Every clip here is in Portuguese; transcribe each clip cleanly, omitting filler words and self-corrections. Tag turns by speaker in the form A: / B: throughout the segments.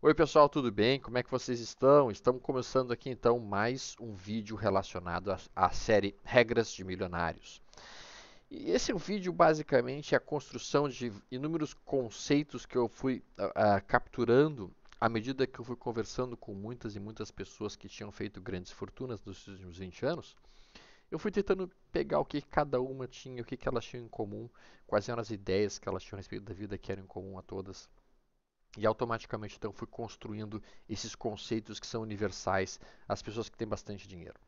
A: Oi pessoal, tudo bem? Como é que vocês estão? Estamos começando aqui então mais um vídeo relacionado à série Regras de Milionários. E esse é um vídeo basicamente a construção de inúmeros conceitos que eu fui capturando à medida que eu fui conversando com muitas e muitas pessoas que tinham feito grandes fortunas nos últimos 20 anos. Eu fui tentando pegar o que cada uma tinha, o que elas tinham em comum, quais eram as ideias que elas tinham a respeito da vida que eram em comum a todas. E automaticamente então fui construindo esses conceitos que são universais às pessoas que têm bastante dinheiro.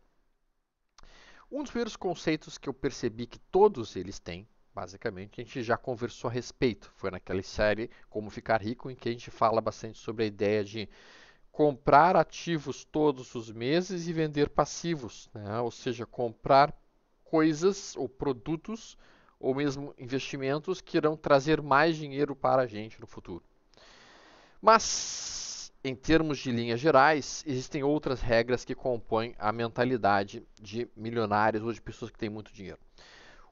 A: Um dos primeiros conceitos que eu percebi que todos eles têm, basicamente, a gente já conversou a respeito. Foi naquela série Como Ficar Rico, em que a gente fala bastante sobre a ideia de comprar ativos todos os meses e vender passivos, né? Ou seja, comprar coisas ou produtos ou mesmo investimentos que irão trazer mais dinheiro para a gente no futuro. Mas, em termos de linhas gerais, existem outras regras que compõem a mentalidade de milionários ou de pessoas que têm muito dinheiro.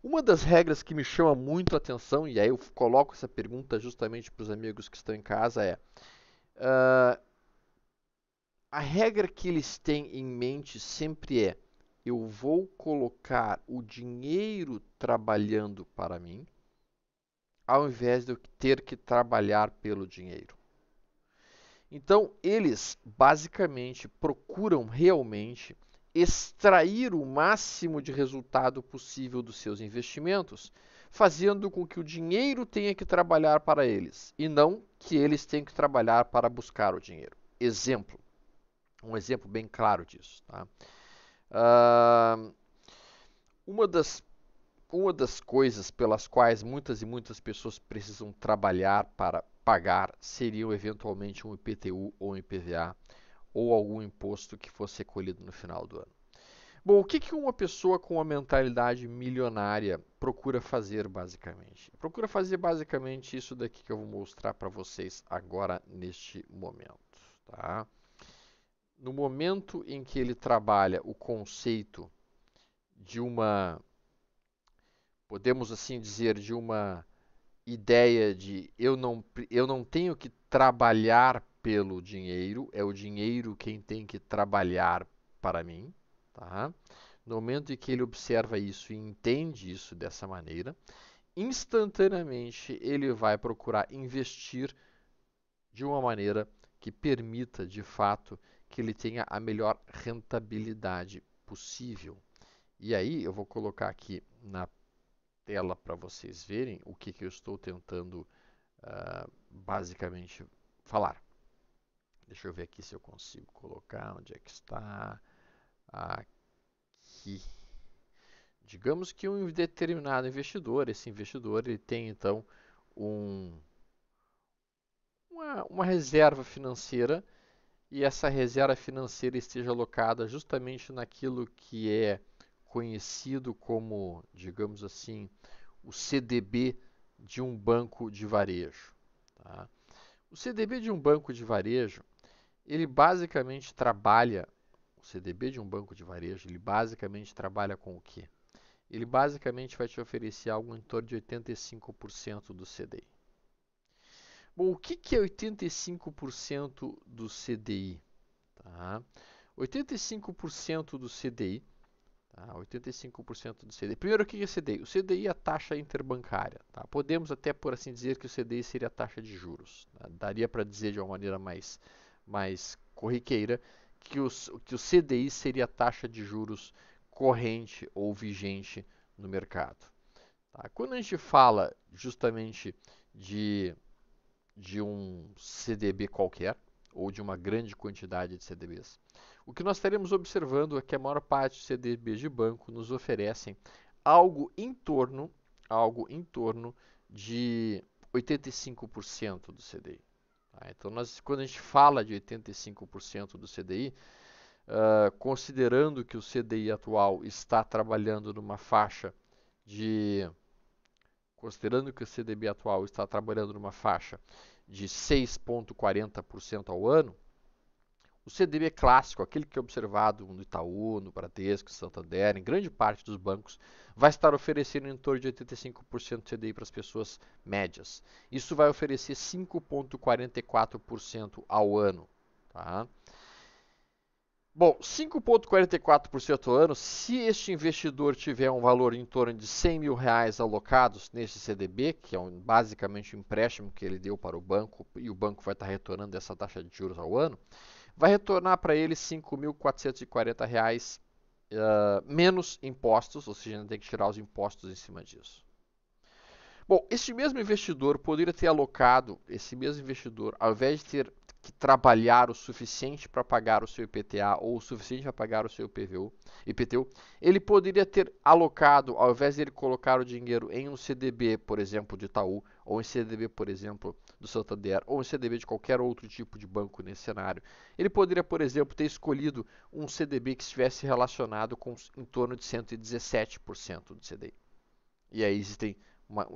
A: Uma das regras que me chama muito a atenção, e aí eu coloco essa pergunta justamente para os amigos que estão em casa, é: uh, a regra que eles têm em mente sempre é: eu vou colocar o dinheiro trabalhando para mim, ao invés de eu ter que trabalhar pelo dinheiro. Então, eles basicamente procuram realmente extrair o máximo de resultado possível dos seus investimentos, fazendo com que o dinheiro tenha que trabalhar para eles e não que eles tenham que trabalhar para buscar o dinheiro. Exemplo, um exemplo bem claro disso. Tá? Uh, uma das uma das coisas pelas quais muitas e muitas pessoas precisam trabalhar para pagar seriam eventualmente um IPTU ou um IPVA ou algum imposto que fosse recolhido no final do ano. Bom, o que uma pessoa com uma mentalidade milionária procura fazer basicamente? Procura fazer basicamente isso daqui que eu vou mostrar para vocês agora neste momento. Tá? No momento em que ele trabalha o conceito de uma, podemos assim dizer, de uma ideia de eu não tenho que trabalhar pelo dinheiro, é o dinheiro quem tem que trabalhar para mim, tá? No momento em que ele observa isso e entende isso dessa maneira, instantaneamente ele vai procurar investir de uma maneira que permita, de fato, que ele tenha a melhor rentabilidade possível. E aí eu vou colocar aqui na tela para vocês verem o que eu estou tentando basicamente falar. Deixa eu ver aqui se eu consigo colocar onde é que está. Aqui. Digamos que um determinado investidor, esse investidor ele tem então um, uma reserva financeira e essa reserva financeira esteja alocada justamente naquilo que é conhecido como, digamos assim, o CDB de um banco de varejo. Tá? O CDB de um banco de varejo, ele basicamente trabalha, o CDB de um banco de varejo, ele basicamente trabalha com o quê? Ele basicamente vai te oferecer algo em torno de 85% do CDI. Bom, o que é 85% do CDI? Tá? 85% do CDI, tá? 85% do CDI. Primeiro, o que é CDI? O CDI é a taxa interbancária. Tá? Podemos até, por assim dizer, que o CDI seria a taxa de juros. Tá? Daria para dizer de uma maneira mais corriqueira que o CDI seria a taxa de juros corrente ou vigente no mercado. Tá? Quando a gente fala justamente de, de um CDB qualquer, ou de uma grande quantidade de CDBs, o que nós estaremos observando é que a maior parte dos CDBs de banco nos oferecem algo algo em torno de 85% do CDI. Tá? Então, quando a gente fala de 85% do CDI, considerando que o CDI atual está trabalhando numa faixa de considerando que o CDB atual está trabalhando numa faixa de 6,40% ao ano, O CDB clássico, aquele que é observado no Itaú, no Bradesco, no Santander, em grande parte dos bancos, vai estar oferecendo em torno de 85% de CDI para as pessoas médias. Isso vai oferecer 5,44% ao ano. Tá? Bom, 5,44% ao ano, se este investidor tiver um valor em torno de R$ 100.000 alocados nesse CDB, que é basicamente um empréstimo que ele deu para o banco, e o banco vai estar retornando essa taxa de juros ao ano, vai retornar para ele R$ 5.440 menos impostos, ou seja, não tem que tirar os impostos em cima disso. Bom, esse mesmo investidor poderia ter alocado, esse mesmo investidor, ao invés de ter que trabalhar o suficiente para pagar o seu IPTA ou o suficiente para pagar o seu IPTU, ele poderia ter alocado, ao invés de ele colocar o dinheiro em um CDB, por exemplo, de Itaú, ou em CDB, por exemplo, do Santander, ou em CDB de qualquer outro tipo de banco nesse cenário, ele poderia, por exemplo, ter escolhido um CDB que estivesse relacionado com em torno de 117% do CDI. E aí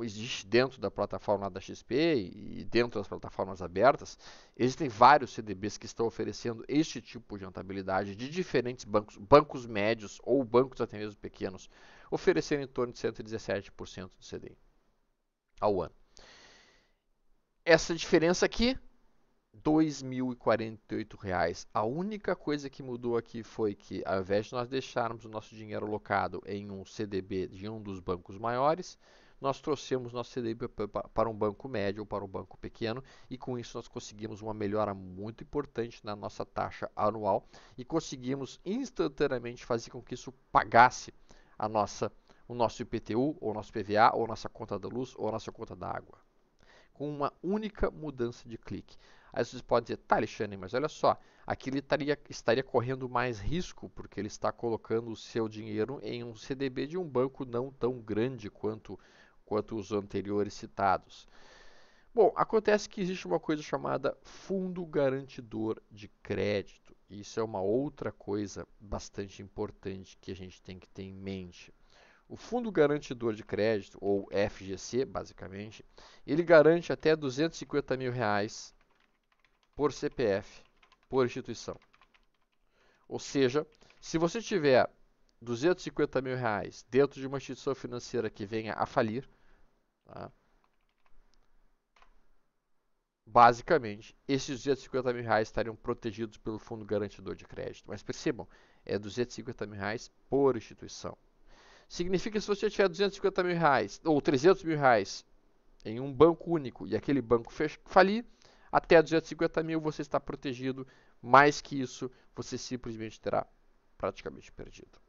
A: existe dentro da plataforma da XP e dentro das plataformas abertas, existem vários CDBs que estão oferecendo este tipo de rentabilidade de diferentes bancos, bancos médios ou bancos até mesmo pequenos, oferecendo em torno de 117% do CDI ao ano. Essa diferença aqui, R$ 2.048. A única coisa que mudou aqui foi que, ao invés de nós deixarmos o nosso dinheiro alocado em um CDB de um dos bancos maiores, nós trouxemos nosso CDB para um banco médio ou para um banco pequeno e com isso nós conseguimos uma melhora muito importante na nossa taxa anual e conseguimos instantaneamente fazer com que isso pagasse o nosso IPTU, ou nosso PVA, ou nossa conta da luz, ou nossa conta da água. Com uma única mudança de clique. Aí vocês podem dizer, tá, Alexandre, mas olha só, aqui ele estaria correndo mais risco, porque ele está colocando o seu dinheiro em um CDB de um banco não tão grande quanto os anteriores citados. Bom, acontece que existe uma coisa chamada fundo garantidor de crédito. Isso é uma outra coisa bastante importante que a gente tem que ter em mente. O Fundo Garantidor de Crédito, ou FGC, basicamente, ele garante até R$ 250.000 por CPF, por instituição. Ou seja, se você tiver R$ 250.000 dentro de uma instituição financeira que venha a falir, tá? Basicamente, esses R$ 250.000 estariam protegidos pelo Fundo Garantidor de Crédito. Mas percebam, é R$ 250.000 por instituição. Significa que se você tiver R$ 250.000 ou R$ 300.000 em um banco único e aquele banco falir, até 250 mil você está protegido. Mais que isso, você simplesmente terá praticamente perdido.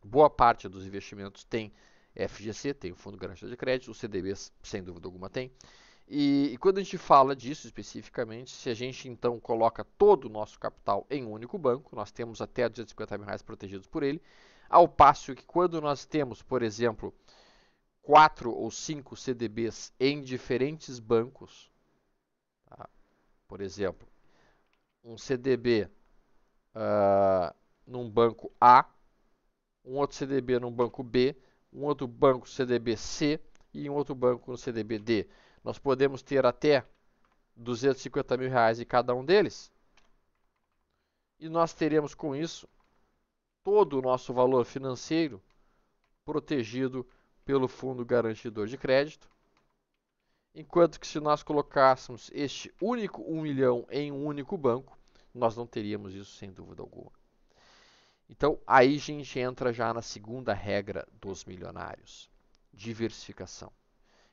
A: Boa parte dos investimentos tem FGC, tem o Fundo Garantidor de Crédito, os CDBs, sem dúvida alguma, tem. E quando a gente fala disso especificamente, se a gente então coloca todo o nosso capital em um único banco, nós temos até R$ 250.000 protegidos por ele, ao passo que quando nós temos, por exemplo, 4 ou 5 CDBs em diferentes bancos, tá? Por exemplo, um CDB num banco A, um outro CDB num banco B, um outro banco CDB C e um outro banco no CDB D. Nós podemos ter até R$ 250.000 em cada um deles e nós teremos com isso todo o nosso valor financeiro protegido pelo Fundo Garantidor de Crédito, enquanto que se nós colocássemos este único 1 milhão em um único banco, nós não teríamos isso sem dúvida alguma. Então, aí a gente entra já na segunda regra dos milionários, diversificação.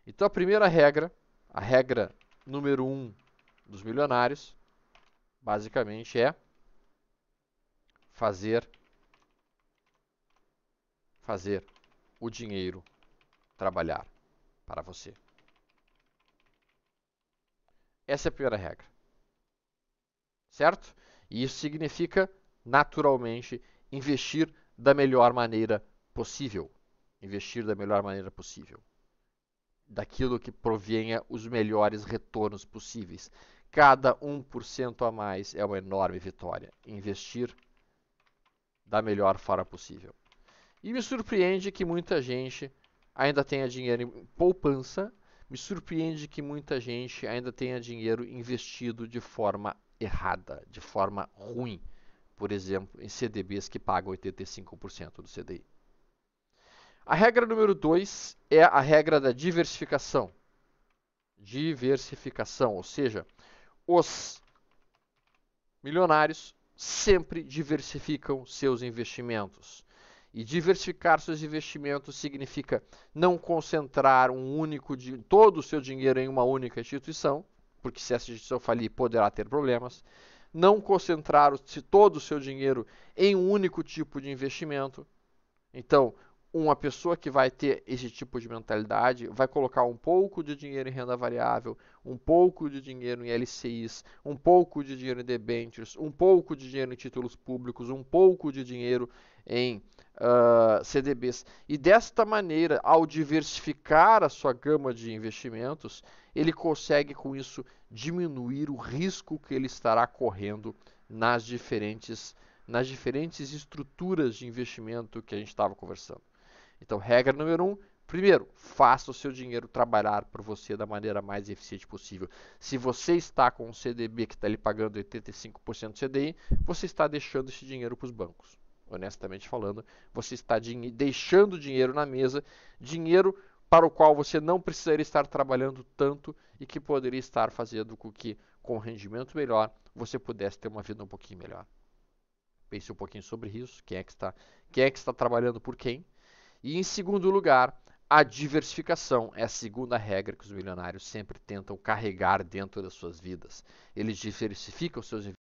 A: Então, a primeira regra, a regra número 1 dos milionários, basicamente é fazer o dinheiro trabalhar para você. Essa é a primeira regra. Certo? E isso significa, naturalmente, investir da melhor maneira possível. Investir da melhor maneira possível. Daquilo que provenha os melhores retornos possíveis. Cada 1% a mais é uma enorme vitória. Investir da melhor forma possível. E me surpreende que muita gente ainda tenha dinheiro em poupança, Me surpreende que muita gente ainda tenha dinheiro investido de forma errada, de forma ruim. Por exemplo, em CDBs que pagam 85% do CDI. A regra número 2 é a regra da diversificação. Diversificação, ou seja, os milionários sempre diversificam seus investimentos. E diversificar seus investimentos significa não concentrar todo o seu dinheiro em uma única instituição, porque se essa instituição falir, poderá ter problemas. Não concentrar todo o seu dinheiro em um único tipo de investimento. Então, uma pessoa que vai ter esse tipo de mentalidade vai colocar um pouco de dinheiro em renda variável, um pouco de dinheiro em LCIs, um pouco de dinheiro em debêntures, um pouco de dinheiro em títulos públicos, um pouco de dinheiro em CDBs. E desta maneira, ao diversificar a sua gama de investimentos, ele consegue com isso diminuir o risco que ele estará correndo nas diferentes estruturas de investimento que a gente estava conversando. Então, regra número 1, primeiro, faça o seu dinheiro trabalhar por você da maneira mais eficiente possível. Se você está com um CDB que está lhe pagando 85% do CDI, você está deixando esse dinheiro para os bancos. Honestamente falando, você está deixando dinheiro na mesa, dinheiro para o qual você não precisaria estar trabalhando tanto e que poderia estar fazendo com que, com um rendimento melhor, você pudesse ter uma vida um pouquinho melhor. Pense um pouquinho sobre isso, quem é que está trabalhando por quem. E em segundo lugar, a diversificação é a segunda regra que os milionários sempre tentam carregar dentro das suas vidas. Eles diversificam seus investimentos.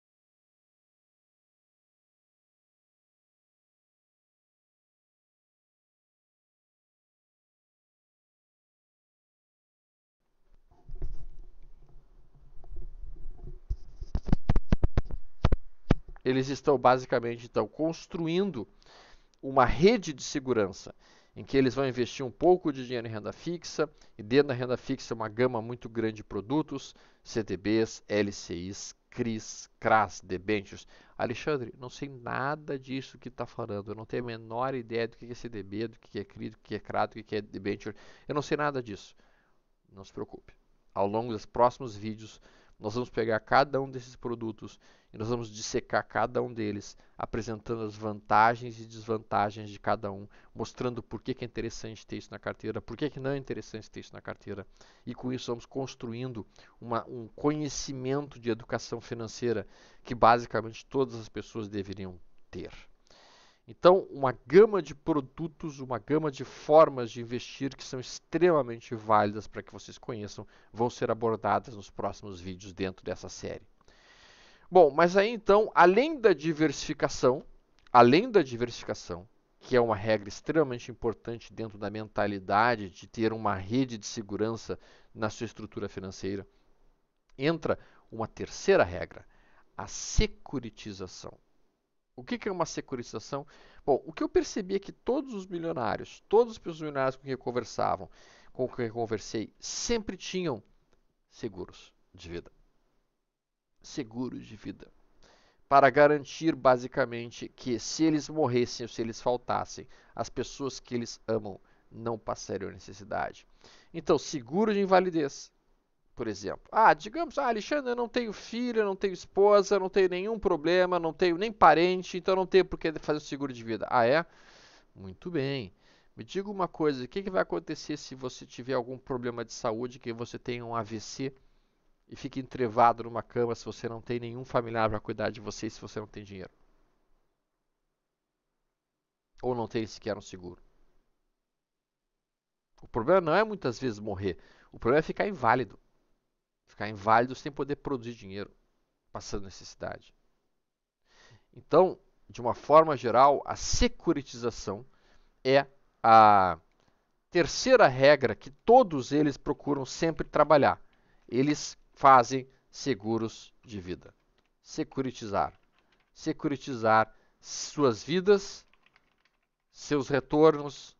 A: Eles estão basicamente construindo uma rede de segurança em que eles vão investir um pouco de dinheiro em renda fixa e dentro da renda fixa uma gama muito grande de produtos, CDBs, LCIs, CRIs, CRAs, debêntures. Alexandre, não sei nada disso que está falando, eu não tenho a menor ideia do que é CDB, do que é CRI, do que é CRA, do que é debenture, eu não sei nada disso. Não se preocupe. Ao longo dos próximos vídeos, nós vamos pegar cada um desses produtos e nós vamos dissecar cada um deles, apresentando as vantagens e desvantagens de cada um, mostrando por que é interessante ter isso na carteira, por que não é interessante ter isso na carteira. E com isso vamos construindo um conhecimento de educação financeira que basicamente todas as pessoas deveriam ter. Então, uma gama de produtos, uma gama de formas de investir que são extremamente válidas para que vocês conheçam, vão ser abordadas nos próximos vídeos dentro dessa série. Bom, mas aí então, além da diversificação, que é uma regra extremamente importante dentro da mentalidade de ter uma rede de segurança na sua estrutura financeira, entra uma terceira regra, a securitização. O que é uma securitização? Bom, o que eu percebi é que todos os milionários, todos os milionários com quem eu conversei, sempre tinham seguros de vida. Seguros de vida. Para garantir, basicamente, que se eles morressem ou se eles faltassem, as pessoas que eles amam não passariam necessidade. Então, seguro de invalidez, por exemplo. Digamos, Alexandre, eu não tenho filho, eu não tenho esposa, eu não tenho nenhum problema, não tenho nem parente, então não tenho por que fazer o seguro de vida. É? Muito bem. Me diga uma coisa, o que vai acontecer se você tiver algum problema de saúde, que você tenha um AVC e fique entrevado numa cama se você não tem nenhum familiar para cuidar de você e se você não tem dinheiro? Ou não tem sequer um seguro? O problema não é muitas vezes morrer, o problema é ficar inválido. Ficar inválido sem poder produzir dinheiro, passando necessidade. Então, de uma forma geral, a securitização é a terceira regra que todos eles procuram sempre trabalhar. Eles fazem seguros de vida. Securitizar. Securitizar suas vidas, seus retornos,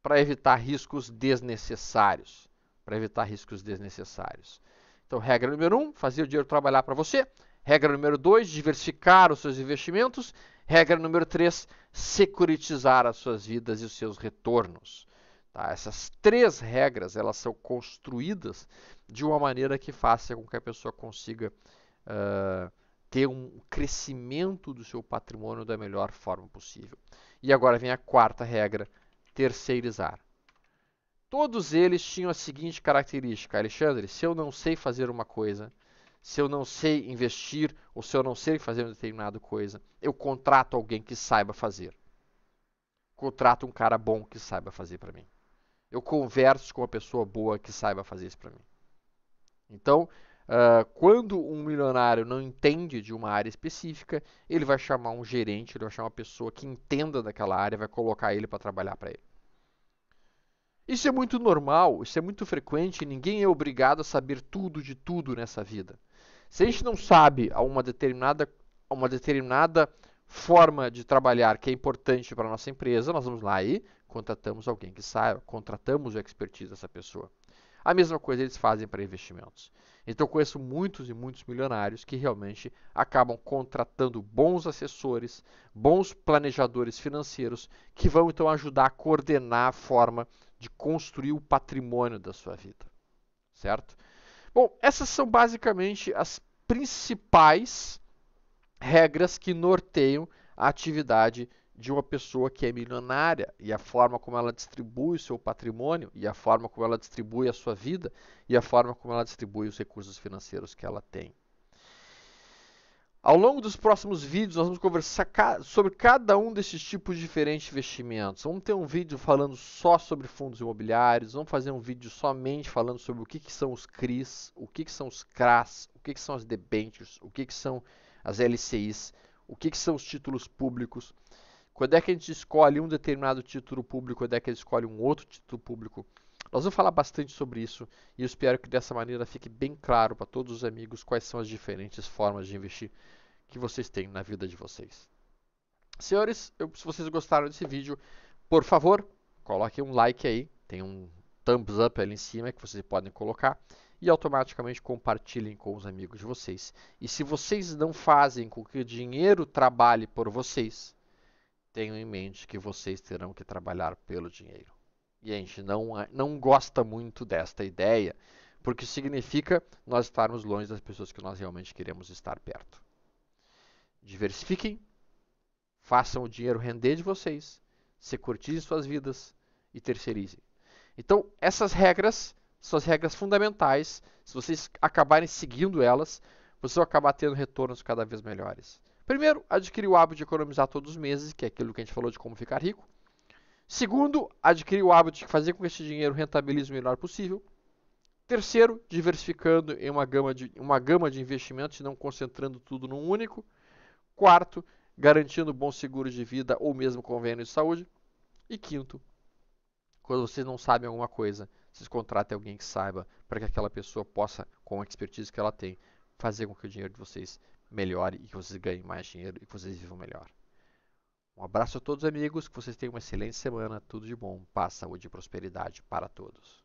A: para evitar riscos desnecessários. Então, regra número 1, fazer o dinheiro trabalhar para você. Regra número 2, diversificar os seus investimentos. Regra número 3, securitizar as suas vidas e os seus retornos. Tá? Essas 3 regras, elas são construídas de uma maneira que faça com que a pessoa consiga ter um crescimento do seu patrimônio da melhor forma possível. E agora vem a 4ª regra, terceirizar. Todos eles tinham a seguinte característica: Alexandre, se eu não sei fazer uma coisa, se eu não sei investir ou se eu não sei fazer uma determinada coisa, eu contrato alguém que saiba fazer. Contrato um cara bom que saiba fazer para mim. Eu converso com uma pessoa boa que saiba fazer isso para mim. Então, quando um milionário não entende de uma área específica, ele vai chamar um gerente, ele vai chamar uma pessoa que entenda daquela área, vai colocar ele para trabalhar para ele. Isso é muito normal, isso é muito frequente, ninguém é obrigado a saber tudo de tudo nessa vida. Se a gente não sabe uma determinada forma de trabalhar que é importante para a nossa empresa, nós vamos lá e contratamos alguém que saiba, contratamos o expertise dessa pessoa. A mesma coisa eles fazem para investimentos. Então eu conheço muitos e muitos milionários que realmente acabam contratando bons assessores, bons planejadores financeiros, que vão então ajudar a coordenar a forma de construir o patrimônio da sua vida, certo? Bom, essas são basicamente as principais regras que norteiam a atividade de uma pessoa que é milionária e a forma como ela distribui o seu patrimônio e a forma como ela distribui a sua vida e a forma como ela distribui os recursos financeiros que ela tem. Ao longo dos próximos vídeos, nós vamos conversar sobre cada um desses tipos de diferentes investimentos. Vamos ter um vídeo falando só sobre fundos imobiliários, vamos fazer um vídeo somente falando sobre o que são os CRIs, o que são os CRAs, o que são as debêntures, o que são as LCIs, o que são os títulos públicos, quando é que a gente escolhe um determinado título público, quando é que a gente escolhe um outro título público. Nós vamos falar bastante sobre isso e eu espero que dessa maneira fique bem claro para todos os amigos quais são as diferentes formas de investir que vocês têm na vida de vocês. Senhores, se vocês gostaram desse vídeo, por favor, coloquem um like aí, tem um thumbs up ali em cima que vocês podem colocar e automaticamente compartilhem com os amigos de vocês. E se vocês não fazem com que o dinheiro trabalhe por vocês, tenham em mente que vocês terão que trabalhar pelo dinheiro. E a gente não gosta muito desta ideia, porque significa nós estarmos longe das pessoas que nós realmente queremos estar perto. Diversifiquem, façam o dinheiro render de vocês, securtizem suas vidas e terceirizem. Então, essas regras são as regras fundamentais. Se vocês acabarem seguindo elas, vocês vão acabar tendo retornos cada vez melhores. Primeiro, adquirir o hábito de economizar todos os meses, que é aquilo que a gente falou de como ficar rico. Segundo, adquirir o hábito de fazer com que esse dinheiro rentabilize o melhor possível. Terceiro, diversificando em uma gama de investimentos e não concentrando tudo num único. Quarto, garantindo bons seguros de vida ou mesmo convênio de saúde. E quinto, quando vocês não sabem alguma coisa, vocês contratem alguém que saiba para que aquela pessoa possa, com a expertise que ela tem, fazer com que o dinheiro de vocês melhore e que vocês ganhem mais dinheiro e que vocês vivam melhor. Um abraço a todos, amigos, que vocês tenham uma excelente semana, tudo de bom, paz, saúde e prosperidade para todos.